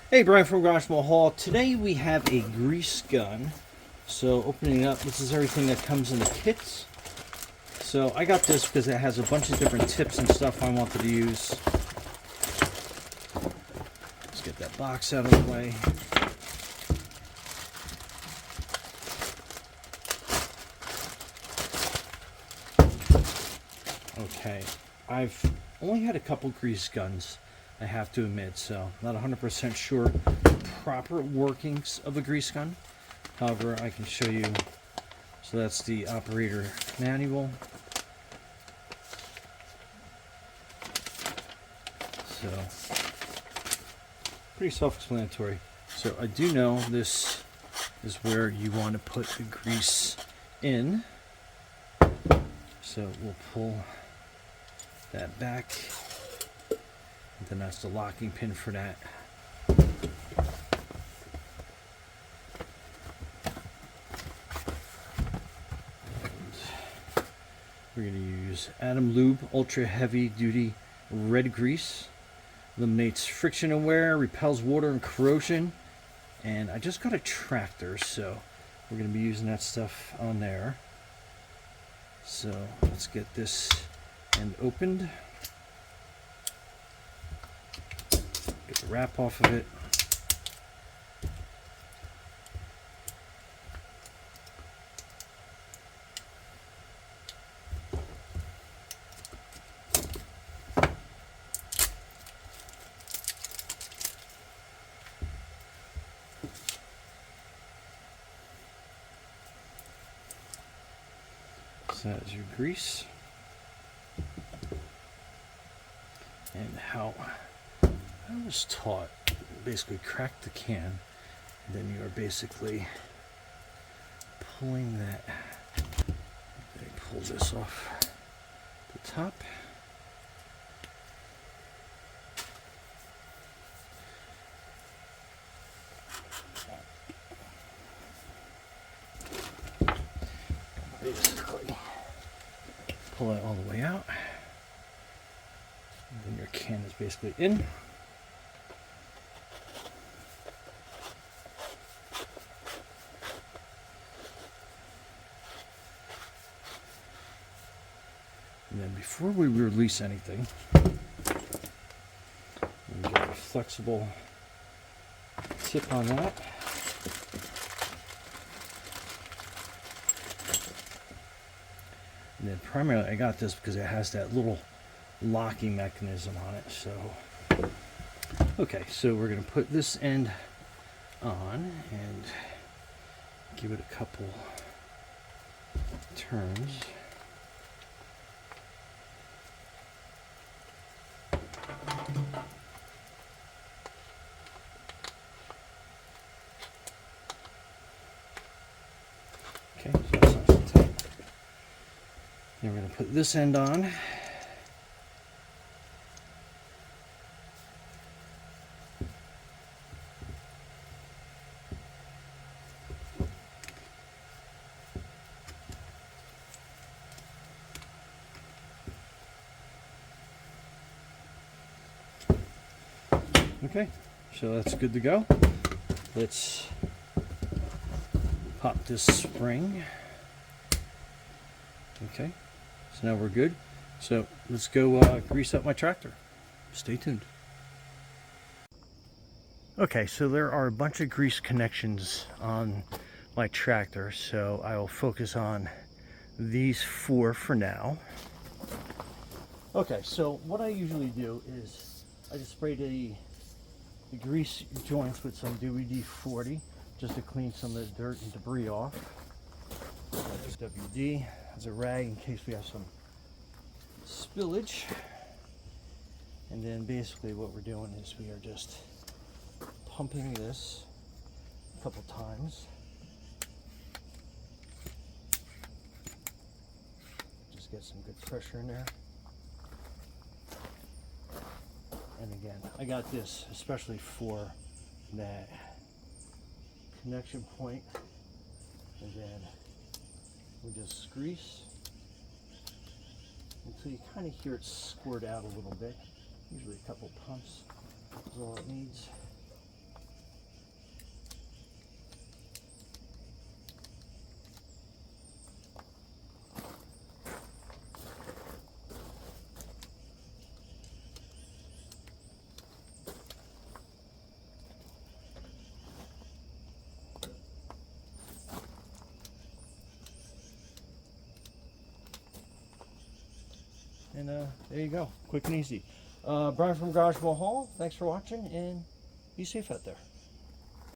Hey, Brian from Garage Hall. Today we have a grease gun. So opening it up, this is everything that comes in the kits. So I got this because it has a bunch of different tips and stuff I wanted to use. Let's get that box out of the way. Okay, I've only had a couple grease guns, I have to admit, so not 100% sure proper workings of a grease gun. However, I can show you. So that's the operator manual. So pretty self-explanatory. So I do know this is where you want to put the grease in. So we'll pull that back, and then that's the locking pin for that. We're going to use Lube Ultra Heavy Duty Red Grease. Eliminates friction and wear, repels water and corrosion. And I just got a tractor, so we're going to be using that stuff on there. So let's get this end opened. Get the wrap off of it. So that is your grease. And how I was taught, basically crack the can, and then you are basically pulling that. Pull this off the top. Basically pull it all the way out. And then your can is basically in. And then before we release anything, we get a flexible tip on that. And then primarily I got this because it has that little locking mechanism on it. So okay, so we're going to put this end on and give it a couple turns. Okay, so that's nice and tight. Then we're going to put this end on. Okay, so that's good to go. Let's pop this spring. Okay, so now we're good. So let's go grease up my tractor. Stay tuned. Okay, so there are a bunch of grease connections on my tractor, so I will focus on these four for now. Okay, so what I usually do is I just spray the grease joints with some WD-40 just to clean some of the dirt and debris off. There's WD as a rag in case we have some spillage. And then basically what we're doing is we are just pumping this a couple times. Just get some good pressure in there. And again, I got this especially for that connection point, and then we just grease until you kind of hear it squirt out a little bit. Usually a couple pumps is all it needs. And there you go, quick and easy. Brian from Garage Hall, thanks for watching, and be safe out there.